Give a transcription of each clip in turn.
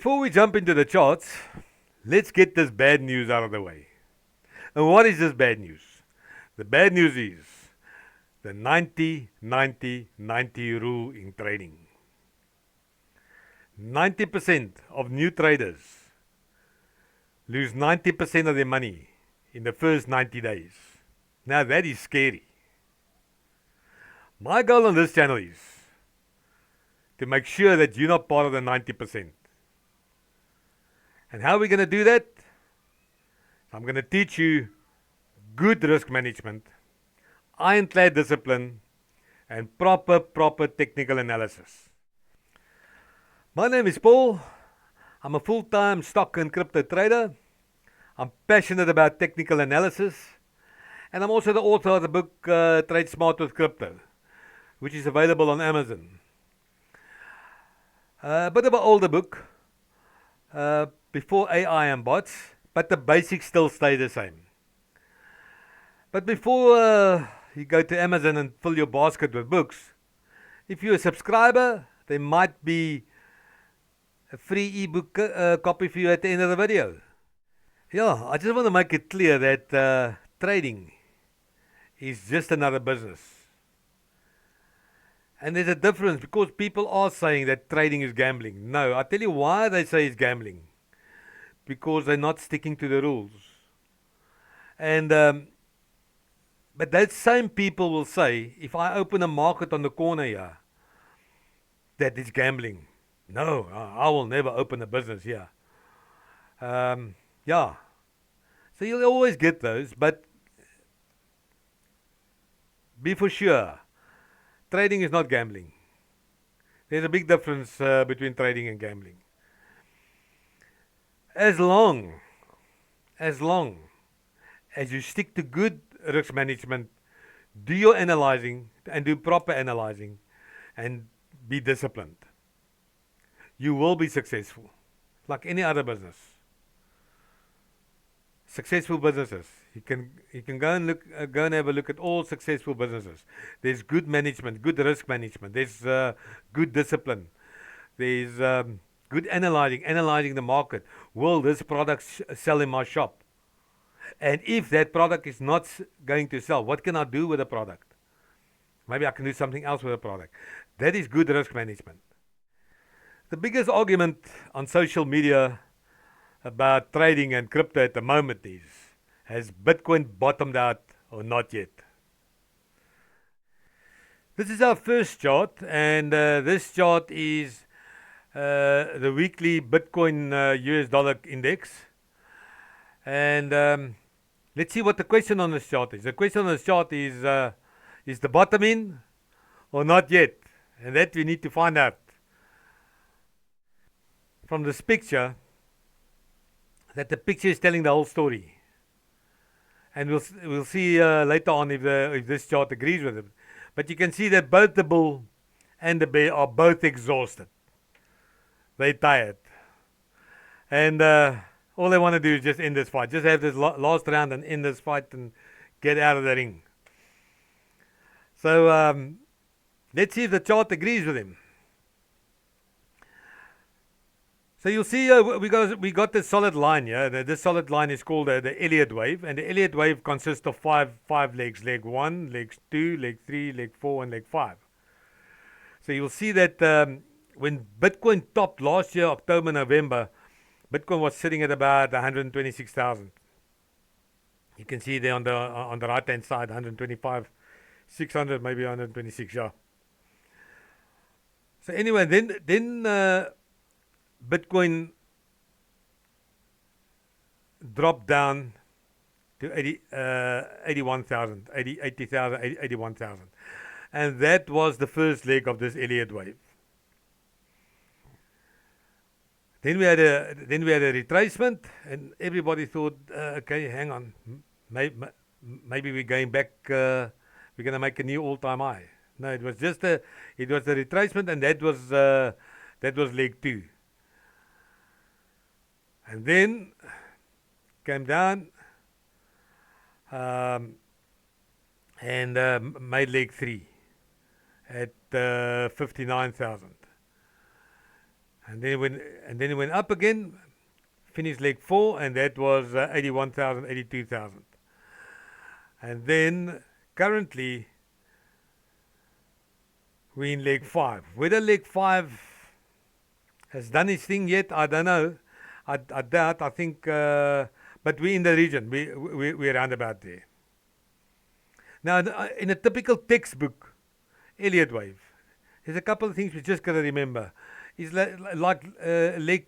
Before we jump into the charts, let's get this bad news out of the way. And what is this bad news? The bad news is the 90-90-90 rule in trading. 90% of new traders lose 90% of their money in the first 90 days. Now that is scary. My goal on this channel is to make sure that you're not part of the 90%. And how are we going to do that? I'm going to teach you good risk management, ironclad discipline, and proper technical analysis. My name is Paul. I'm a full-time stock and crypto trader. I'm passionate about technical analysis, and I'm also the author of the book Trade Smart with Crypto, which is available on Amazon. A bit of an older book, before AI and bots, but the basics still stay the same. But before you go to Amazon and fill your basket with books, if you're a subscriber, there might be a free ebook copy for you at the end of the video. Yeah, I just want to make it clear that trading is just another business. And there's a difference, because people are saying that trading is gambling. No, I'll tell you why they say it's gambling. Because they're not sticking to the rules. And but those same people will say, if I open a market on the corner here, that it's gambling. No, I will never open a business here. Yeah. So you'll always get those, but be for sure, trading is not gambling. There's a big difference between trading and gambling. As long as you stick to good risk management, do your analyzing and do proper analyzing, and be disciplined, you will be successful, like any other business. Successful businesses, you can go and have a look at all successful businesses. There's good management, good risk management. There's good discipline. There's good analyzing the market. Will this product sell in my shop? And if that product is not going to sell, what can I do with the product? Maybe I can do something else with the product. That is good risk management. The biggest argument on social media about trading and crypto at the moment is, has Bitcoin bottomed out or not yet? This is our first chart, and this chart is the weekly Bitcoin US dollar index. And let's see what the question on this chart is. The question on this chart is the bottom in or not yet? And that we need to find out. From this picture, that the picture is telling the whole story. And we'll see later on if this chart agrees with it. But you can see that both the bull and the bear are both exhausted. They're tired. And all they want to do is just end this fight. Just have this last round and end this fight and get out of the ring. So let's see if the chart agrees with him. So you'll see we got this solid line here. This solid line is called the Elliott wave, and the Elliott wave consists of five legs: leg 1, leg 2, leg 3, leg 4, and leg 5. So you'll see that when Bitcoin topped last year, October, November, Bitcoin was sitting at about 126,000. You can see there on the right hand side, 125, 600, maybe 126. Yeah. So anyway, then Bitcoin dropped down to 81,000, 80,000, 81,000. And that was the first leg of this Elliott wave. Then we had a retracement, and everybody thought, okay, hang on, maybe we're going back, we're going to make a new all-time high. No, it was just a retracement, and that was leg 2. And then came down and made leg 3 at 59,000. And then it went up again, finished leg 4, and that was 81,000, 82,000. And then currently we're in leg 5. Whether leg 5 has done its thing yet, I don't know. I doubt. I think, but we're in the region. We're around about there. Now, in a typical textbook, Elliott wave, there's a couple of things we just got to remember. It's like leg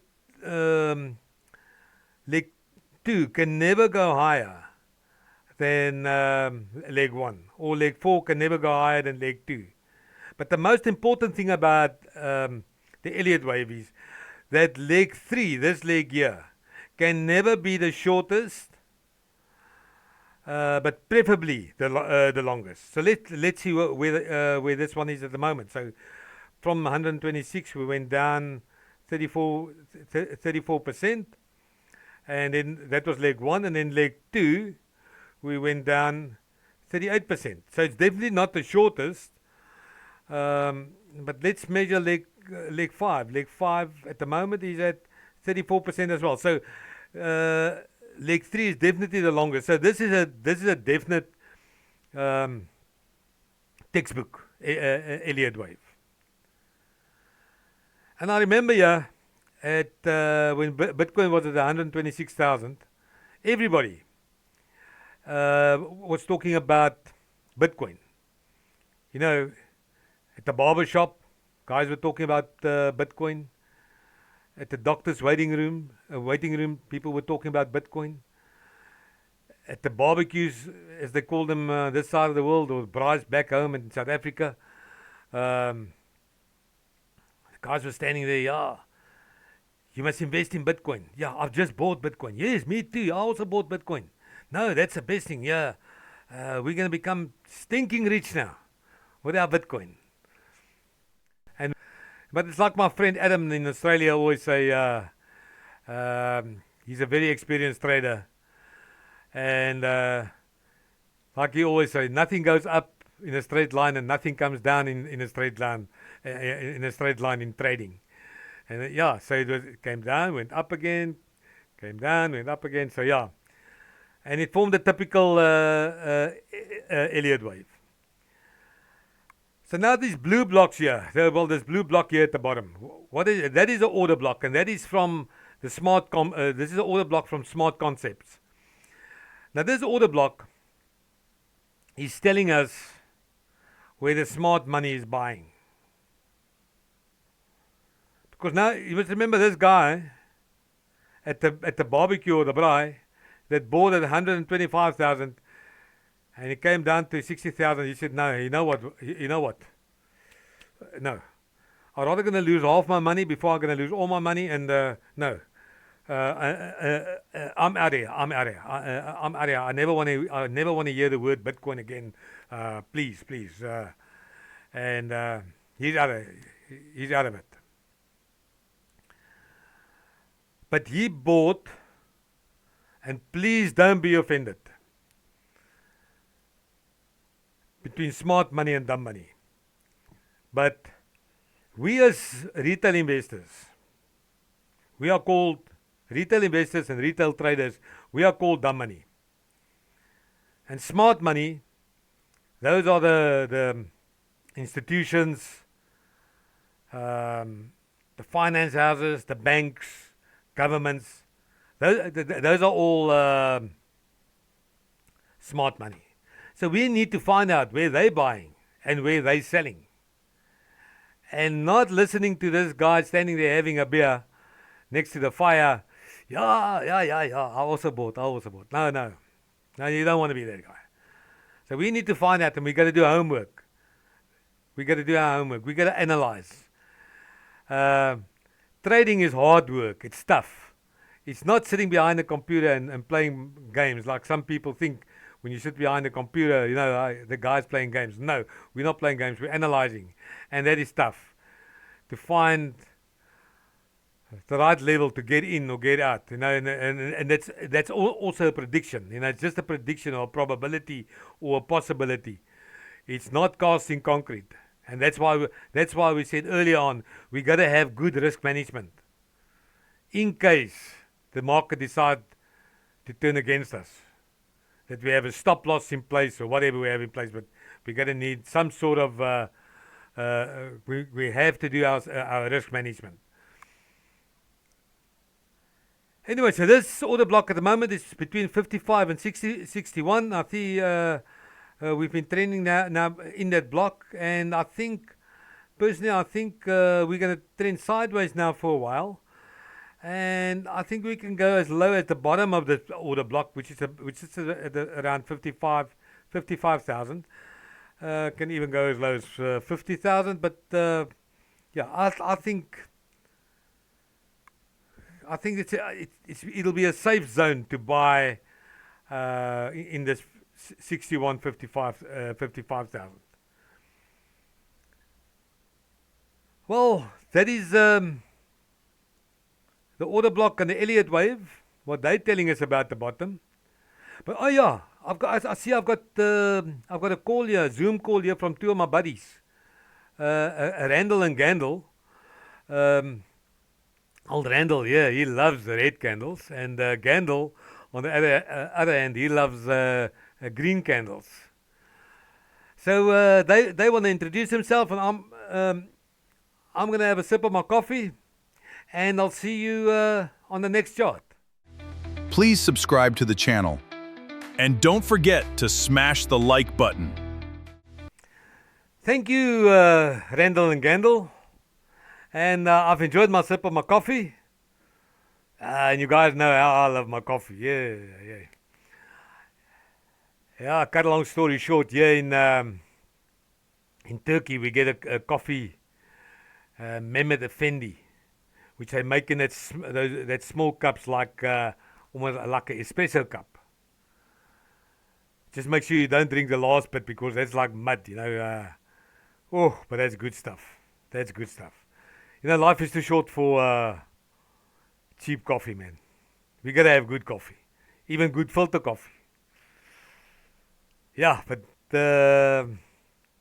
2 can never go higher than leg 1, or leg 4 can never go higher than leg 2. But the most important thing about the Elliott wave is that leg 3, this leg here, can never be the shortest, but preferably the longest. So let's see where this one is at the moment. So from 126 we went down 34%, and then that was leg 1, and then leg 2 we went down 38%. So it's definitely not the shortest, but let's measure leg 5. Leg 5 at the moment is at 34% as well. So leg 3 is definitely the longest. So this is a definite textbook Elliott wave. And I remember at when Bitcoin was at 126,000, everybody was talking about Bitcoin. You know, at the barber shop, guys were talking about Bitcoin. At the doctor's waiting room, people were talking about Bitcoin. At the barbecues, as they call them this side of the world, or braais back home in South Africa, the guys were standing there, yeah, you must invest in Bitcoin. Yeah, I've just bought Bitcoin. Yes, me too, I also bought Bitcoin. No, that's the best thing, yeah. We're going to become stinking rich now with our Bitcoin. But it's like my friend Adam in Australia always say, he's a very experienced trader. And like he always say, nothing goes up in a straight line and nothing comes down in a straight line, in trading. And so it came down, went up again, came down, went up again. So yeah. And it formed a typical Elliott wave. So now these blue blocks here, this blue block here at the bottom, what is it? That is an order block, and that is from the this is an order block from Smart Concepts. Now this order block is telling us where the smart money is buying. Because now you must remember this guy at the barbecue or the braai that bought at 125,000. And it came down to 60,000. He said, no, you know what? No. I'm rather going to lose half my money before I'm going to lose all my money. And no. I'm out of here. I'm out of here. I never want to hear the word Bitcoin again. Please. And he's out of it. But he bought, and please don't be offended, between smart money and dumb money. But we as retail investors, we are called retail investors and retail traders, we are called dumb money. And smart money, those are the institutions, the finance houses, the banks, governments. Those are all smart money. So we need to find out where they're buying and where they're selling. And not listening to this guy standing there having a beer next to the fire. Yeah, I also bought. No, you don't want to be that guy. So we need to find out, and we got to do our homework. We got to analyze. Trading is hard work. It's tough. It's not sitting behind a computer and playing games like some people think. When you sit behind a computer, the guy's playing games. No, we're not playing games. We're analyzing. And that is tough. To find the right level to get in or get out. And that's also a prediction. It's just a prediction or a probability or a possibility. It's not cast in concrete. And that's why we said earlier on, we got to have good risk management. in case the market decide to turn against us, that we have a stop loss in place or whatever we have in place, but we're going to need some sort of, we have to do our risk management. Anyway, so this order block at the moment is between 55 and 61. I see we've been trending now in that block, and I think, personally, we're going to trend sideways now for a while. And I think we can go as low as the bottom of the order block, which is at around 55,000. Can even go as low as 50,000. But yeah, I think it'll be a safe zone to buy in this 61, 55,000. Well, that is the order block and the Elliott wave, what they're telling us about the bottom. But oh yeah, I've got a call here, a Zoom call here from two of my buddies, Randall and Gandel. Old Randall, yeah, he loves the red candles, and Gandel, on the other hand, he loves green candles. So they want to introduce themselves, and I'm going to have a sip of my coffee, and I'll see you on the next chart. Please subscribe to the channel. And don't forget to smash the like button. Thank you, Randall and Gandel. And I've enjoyed my sip of my coffee. And you guys know how I love my coffee. Yeah. Yeah, cut a long story short, here in Turkey, we get a coffee, Mehmet Effendi, which they make in that small cups, like almost like an espresso cup. Just make sure you don't drink the last bit, because that's like mud, you know. But that's good stuff. That's good stuff. You know, life is too short for cheap coffee, man. We gotta have good coffee, even good filter coffee. Yeah, but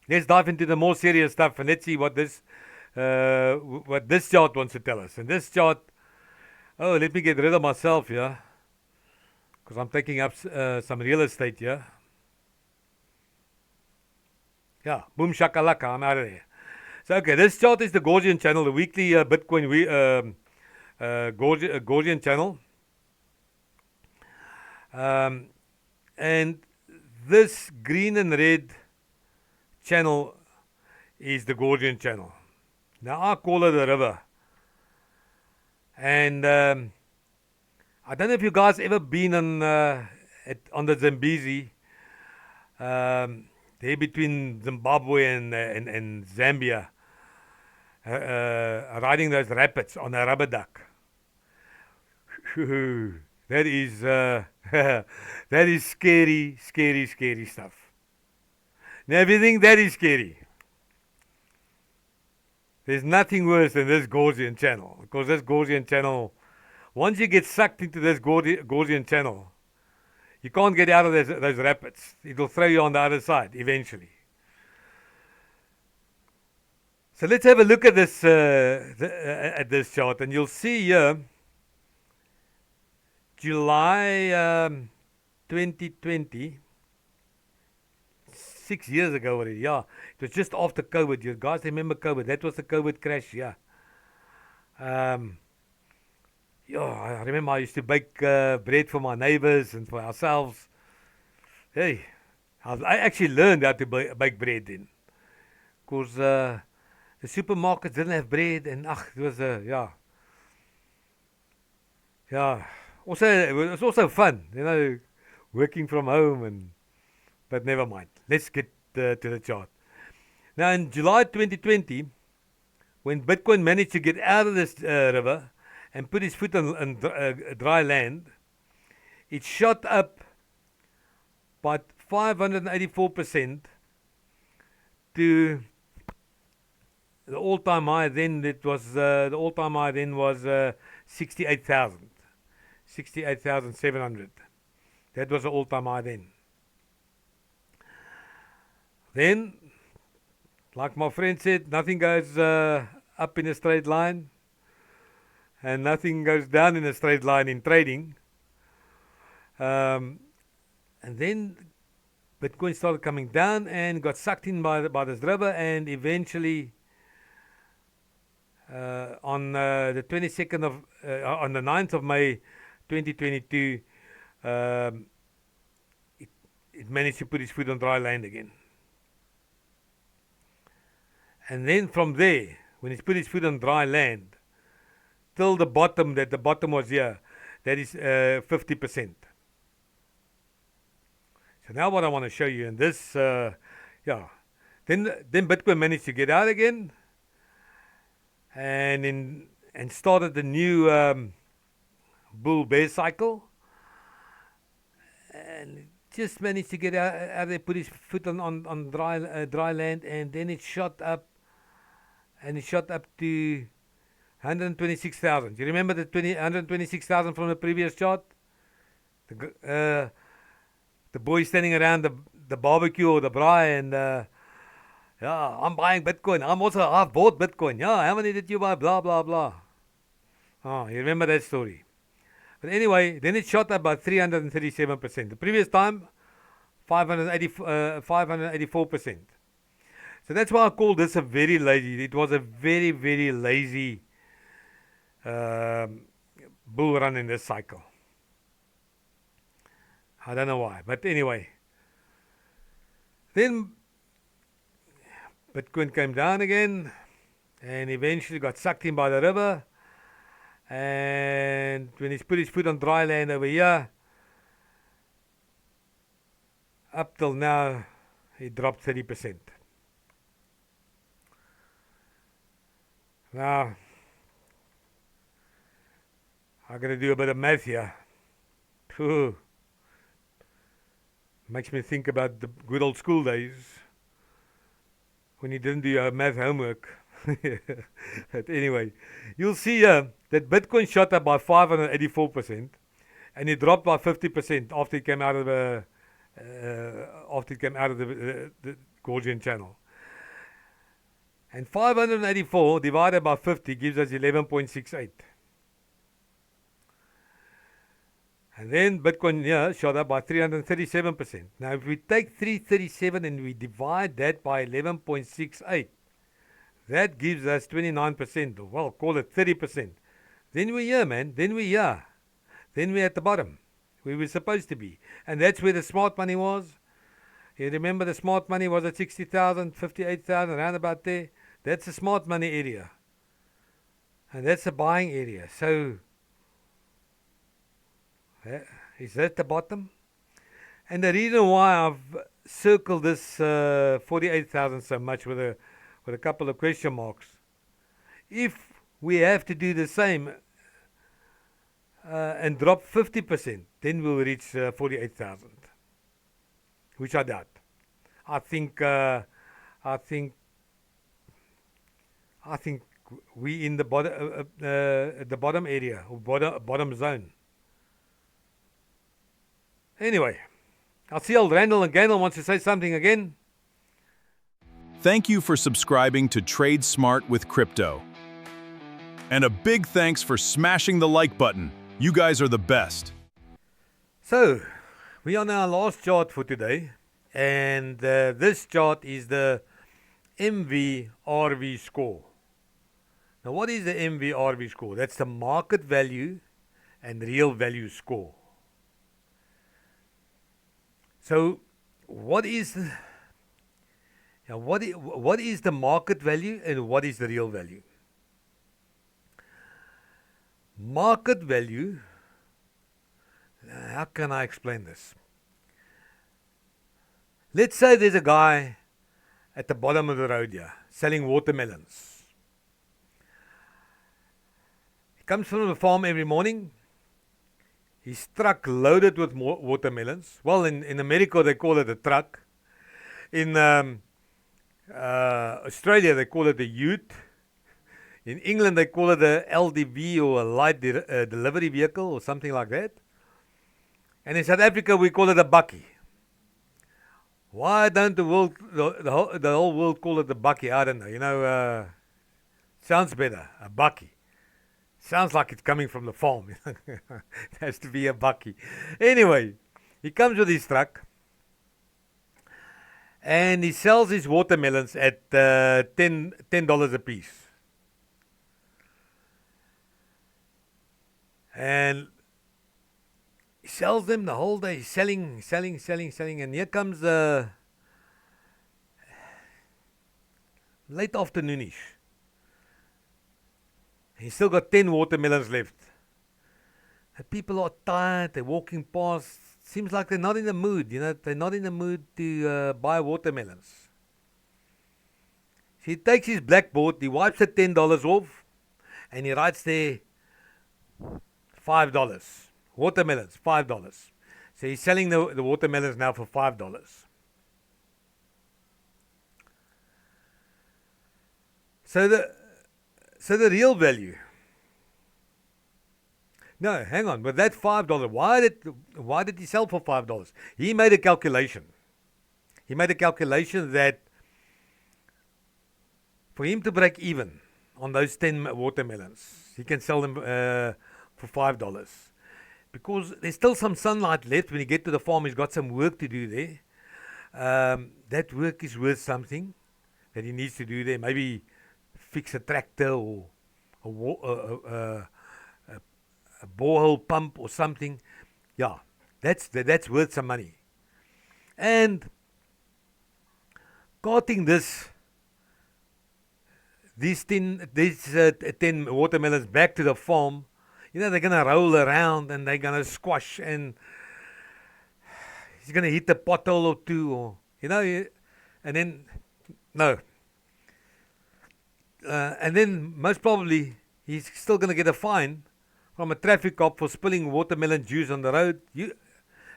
let's dive into the more serious stuff, and let's see what this chart wants to tell us. And this chart, let me get rid of myself here, because I'm taking up some real estate here. Yeah, boom shakalaka, I'm out of there. So, okay, this chart is the Gaussian channel, the weekly Bitcoin Gaussian channel. And this green and red channel is the Gaussian channel. Now, I call it a river. And I don't know if you guys ever been on the Zambezi, there between Zimbabwe and Zambia, riding those rapids on a rubber duck. That is that is scary stuff. Now, if you think that is scary, there's nothing worse than this Gaussian channel, because this Gaussian channel, once you get sucked into this Gaussian channel, you can't get out of those rapids. It'll throw you on the other side eventually. So let's have a look at this chart, and you'll see here July 2020, 6 years ago already. Yeah, it was just after COVID. You guys remember COVID? That was the COVID crash. Yeah. Yeah, I remember I used to bake bread for my neighbors and for ourselves. Hey, I actually learned how to bake bread then, because the supermarkets didn't have bread, and it was Also, it was also fun, you know, working from home, but never mind. Let's get to the chart. Now, in July 2020, when Bitcoin managed to get out of this river and put his foot on dry land, it shot up by 584% to the all-time high. Then it was the all-time high then was 68,000, 68,700. That was the all-time high then. Then, like my friend said, nothing goes up in a straight line. and nothing goes down in a straight line in trading. And then Bitcoin started coming down and got sucked in by this river, and eventually on the 22nd of on the 9th of May 2022, it managed to put its foot on dry land again. And then from there, when it's put its foot on dry land, till the bottom, that the bottom was here, that is 50%. So now what I want to show you, and this, then Bitcoin managed to get out again, and started the new bull bear cycle, and just managed to get out there, put his foot on dry land, and then it shot up, and it shot up to 126,000. You remember the 126,000 from the previous chart? The boys standing around the barbecue or the braai, and yeah, I'm buying Bitcoin. I've bought Bitcoin. Yeah, how many did you buy? Blah, blah, blah. Oh, you remember that story. But anyway, then it shot up by 337%. The previous time, 584%. So that's why I call this a very lazy. It was a very, very lazy bull run in this cycle. I don't know why, but anyway. Then Bitcoin came down again and eventually got sucked in by the river. And when he's put his foot on dry land over here, up till now, he dropped 30%. Now, I got to do a bit of math here. Phew. Makes me think about the good old school days when you didn't do your math homework. But anyway, you'll see here that Bitcoin shot up by 584%, and it dropped by 50% after it came out of the Gaussian channel. And 584 divided by 50 gives us 11.68. And then Bitcoin here shot up by 337%. Now, if we take 337 and we divide that by 11.68, that gives us 29%, or well, call it 30%. Then we're here, man. Then we're here. Then we're at the bottom, where we're supposed to be. And that's where the smart money was. You remember the smart money was at 60,000, 58,000, around about there. That's the smart money area. And that's the buying area. So, is that the bottom? And the reason why I've circled this 48,000 so much with a couple of question marks, if we have to do the same and drop 50%, then we'll reach 48,000, which I doubt. I think we in the bottom area, or bottom zone. Anyway, I'll see old Randall and Gaynell wants to say something again. Thank you for subscribing to Trade Smart with Crypto. And a big thanks for smashing the like button. You guys are the best. So, we are on our last chart for today, and this chart is the MVRV score. Now, what is the MVRV score? That's the market value and real value score. So, what is the market value and what is the real value? Market value, how can I explain this? Let's say there's a guy at the bottom of the road here selling watermelons. He comes from the farm every morning. His truck loaded with watermelons. Well, in America they call it a truck. In Australia they call it a ute. In England they call it a LDV, or a light delivery vehicle, or something like that. And in South Africa we call it a bakkie. Why don't the whole world call it a bakkie? I don't know. Sounds better, a bakkie. Sounds like it's coming from the farm. It has to be a bakkie. Anyway, he comes with his truck and he sells his watermelons at $10 a piece. And he sells them the whole day, selling. And here comes late afternoonish. He's still got 10 watermelons left. The people are tired, they're walking past. Seems like they're not in the mood, they're not in the mood to buy watermelons. So he takes his blackboard, he wipes the $10 off, and he writes there $5. Watermelons, $5. So he's selling the watermelons now for $5. So the real value. No, hang on. With that $5, why did he sell for $5? He made a calculation. He made a calculation that for him to break even on those 10 watermelons, he can sell them for $5. Because there's still some sunlight left when you get to the farm. He's got some work to do there. That work is worth something that he needs to do there. Maybe fix a tractor or a borehole pump or something. Yeah, that's worth some money. And carting these 10 watermelons back to the farm, they're going to roll around and they're going to squash and he's going to hit a pothole or two, or, and then, no. And then most probably he's still going to get a fine from a traffic cop for spilling watermelon juice on the road.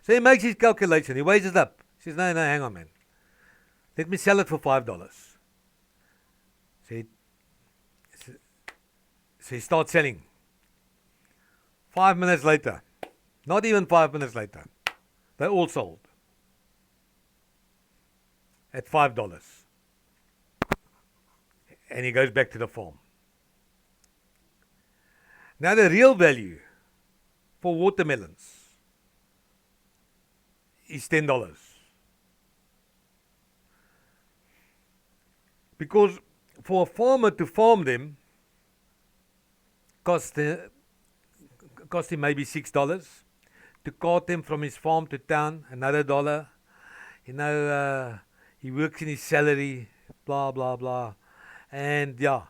So he makes his calculation. He weighs it up. He says, no, hang on, man. Let me sell it for $5. So he starts selling. 5 minutes later, not even 5 minutes later, they all sold at $5. And he goes back to the farm. Now the real value for watermelons is $10. Because for a farmer to farm them cost him maybe $6. To cart them from his farm to town, another $1. He works in his salary, blah, blah, blah. And yeah,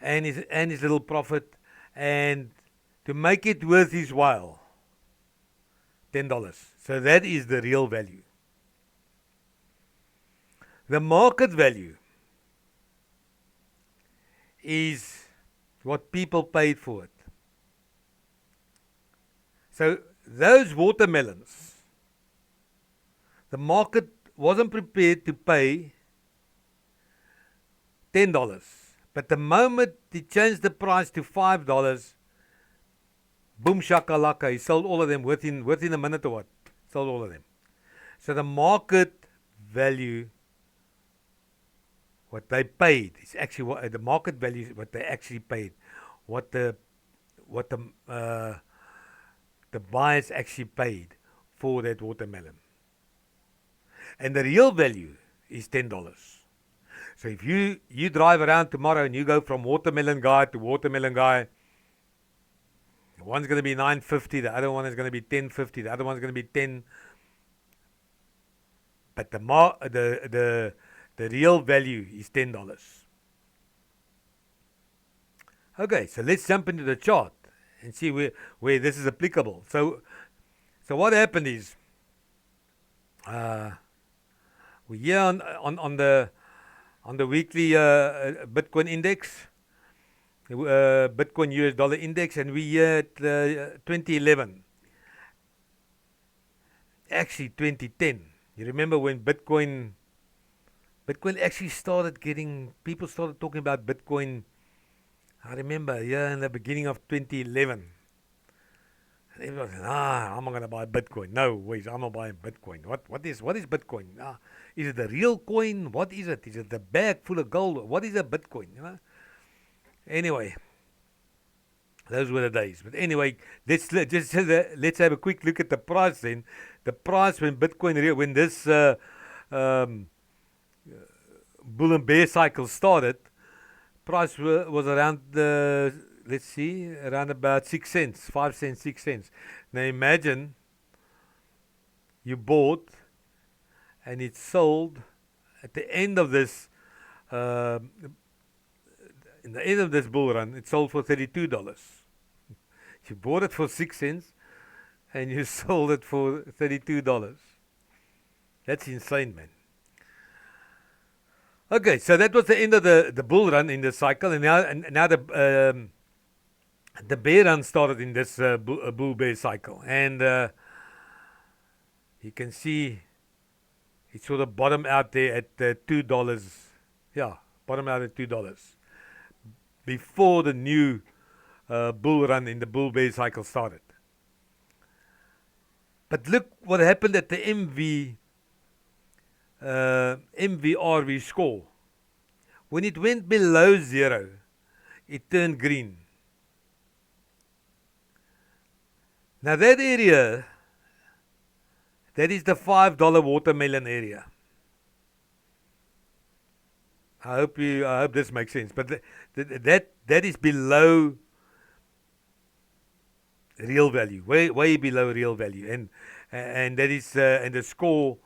and his little profit, and to make it worth his while, $10. So that is the real value. The market value is what people paid for it. So those watermelons, the market wasn't prepared to pay $10. But the moment he changed the price to $5, boom shakalaka, he sold all of them within a minute or what? Sold all of them. So the market value, what they paid, is actually what the market value is what they actually paid. What the buyers actually paid for that watermelon. And the real value is $10. So if you drive around tomorrow and you go from watermelon guy to watermelon guy, one's going to be $9.50, the other one is going to be $10.50, the other one's going to be $10. But the real value is $10. Okay, so let's jump into the chart and see where this is applicable. So what happened is, we're here on the weekly Bitcoin index, Bitcoin US dollar index, and we're here at 2011. Actually, 2010. You remember when Bitcoin actually people started talking about Bitcoin. I remember in the beginning of 2011. And everyone said, I'm not going to buy Bitcoin. No, wait, I'm not buying Bitcoin. What is Bitcoin? Is it the real coin? What is it? Is it the bag full of gold? What is a Bitcoin? Anyway, Those were the days. But anyway, let's have a quick look at the price then. The price when Bitcoin, when this um, bull and bear cycle started, price was around let's see, around about 6 cents, 5 cents, 6 cents. Now imagine you bought and it sold at the end of this, in the end of this bull run, it sold for $32. You bought it for 6 cents and you sold it for $32. That's insane, man. Okay, so that was the end of the bull run in the cycle, and now the bear run started in this bull bear cycle, and you can see it sort of bottomed out there at $2. Yeah, bottomed out at $2 before the new bull run in the bull bear cycle started. But look what happened at the MVRV score. When it went below 0, it turned green. Now that area, that is the $5 watermelon area. I hope this makes sense. But that is below real value, way below real value, and that is and the score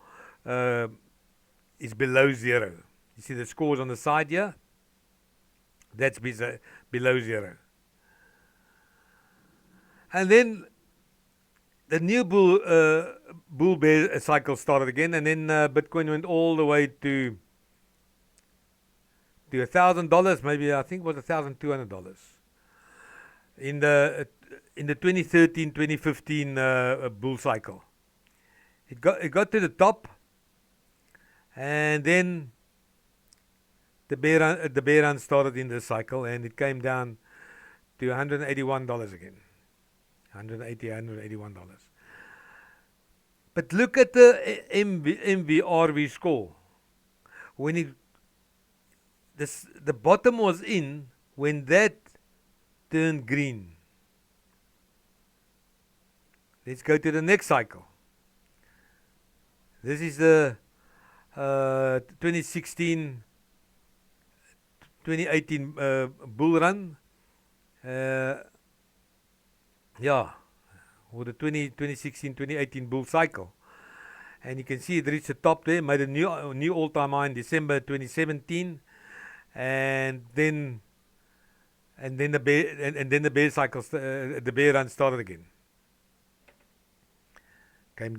is below 0. You see the scores on the side here? That's below 0. And then the new bull bear cycle started again, and then Bitcoin went all the way to $1,000, maybe I think it was $1,200 in the 2013-2015 bull cycle. It got to the top, and then the bear run started in this cycle, and it came down to $181 again. $181. But look at the MVRV score. When the bottom was in when that turned green. Let's go to the next cycle. This is the 2016-2018 bull run. Or the 2016-2018 bull cycle. And you can see it reached the top there, made a new all-time high in December 2017, and then the bear cycle, the bear run started again. Came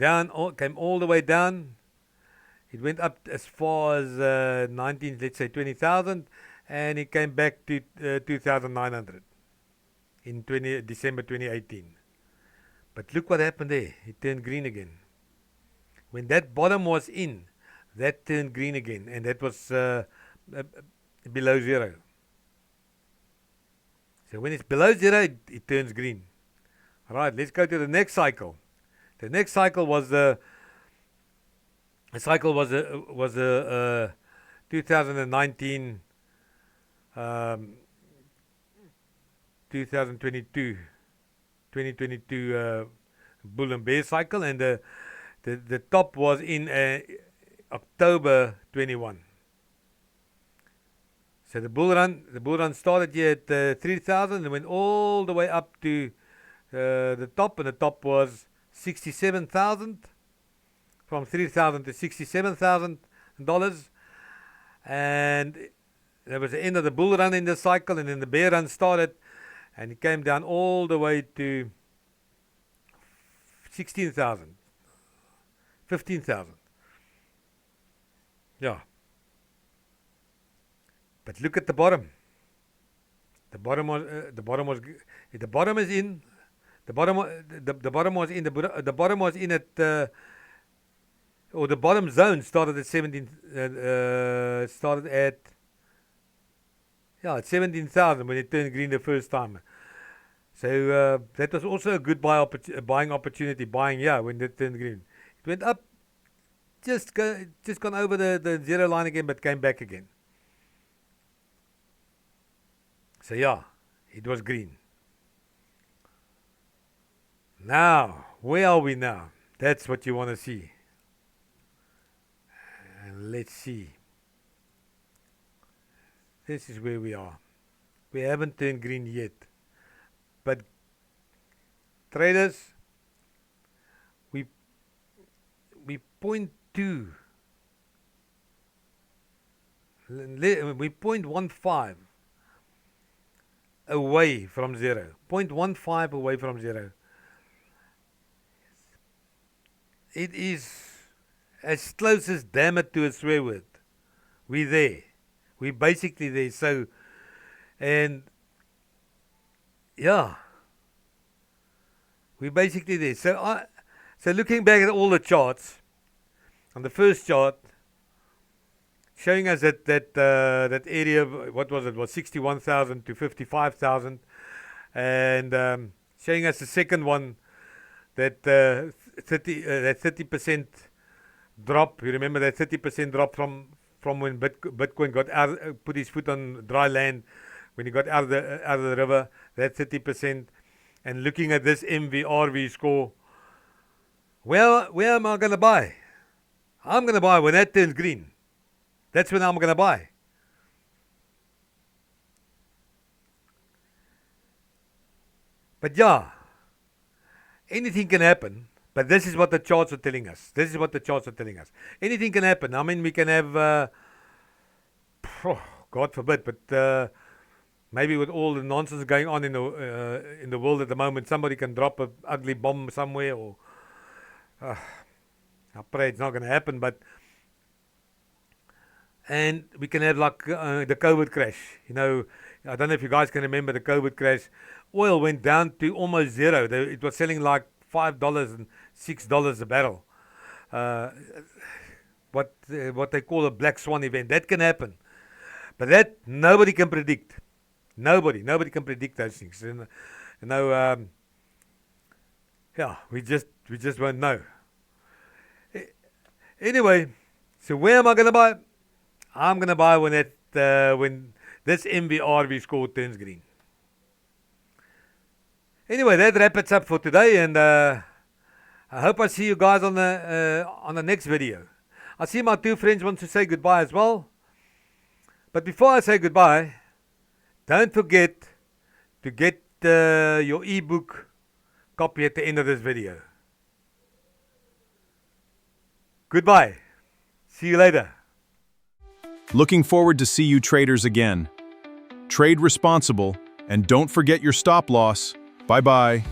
all the way down. It went up as far as 20,000, and it came back to 2,900 in December 2018. But look what happened there. It turned green again. When that bottom was in, that turned green again, and that was below 0. So when it's below 0, it turns green. All right, let's go to the next cycle. The next cycle was the 2019, 2022 bull and bear cycle, and the top was in October 21. So the bull run started here at 3,000 and went all the way up to the top, and the top was 67,000, from 3,000 to $67,000, and that was the end of the bull run in the cycle. And then the bear run started, and it came down all the way to 16,000, 15,000. Yeah. But look at the bottom. The bottom was the bottom was the bottom is in. The bottom was in the bottom was in at or the bottom zone started at 17,000 when it turned green the first time. So that was also a good buying opportunity. Buying when it turned green, it went up, just gone over the 0 line again, but came back again. So it was green. Now, where are we now? That's what you want to see. And let's see. This is where we are. We haven't turned green yet. But traders, we point to we 0.15 away from zero. 0.15 away from zero. It is as close as damn it to a swear word. We're there. We're basically there. So, and yeah, we're basically there. So looking back at all the charts, on the first chart, showing us that area, what was it? Was 61,000 to 55,000, and showing us the second one that 30% drop. You remember that 30% drop from when Bitcoin got out, put his foot on dry land, when he got out of the river. That 30%, and looking at this MVRV score, where am I going to buy? I'm going to buy when that turns green. That's when I'm going to buy. But yeah, anything can happen. But this is what the charts are telling us. This is what the charts are telling us. Anything can happen. I mean, we can have, God forbid, but maybe with all the nonsense going on in the world at the moment, somebody can drop an ugly bomb somewhere, or I pray it's not going to happen. And we can have like the COVID crash. You know, I don't know if you guys can remember the COVID crash. Oil went down to almost zero. It was selling like $5 and $6 a barrel. Uh, what they call a black swan event. That can happen, but that nobody can predict. Nobody can predict those things. And you know, yeah, we just won't know. Anyway, so where am I gonna buy? I'm gonna buy when this MVRV score turns green. Anyway, that wraps it up for today, and I hope I see you guys on the next video. I see my two friends want to say goodbye as well. But before I say goodbye, don't forget to get your ebook copy at the end of this video. Goodbye. See you later. Looking forward to see you traders again. Trade responsible, and don't forget your stop loss. Bye-bye.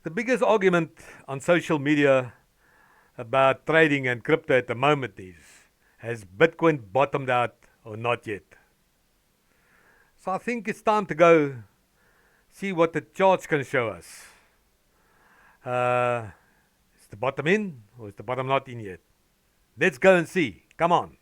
The biggest argument on social media about trading and crypto at the moment is, has Bitcoin bottomed out or not yet? So I think it's time to go see what the charts can show us. Is the bottom in or is the bottom not in yet? Let's go and see. Come on.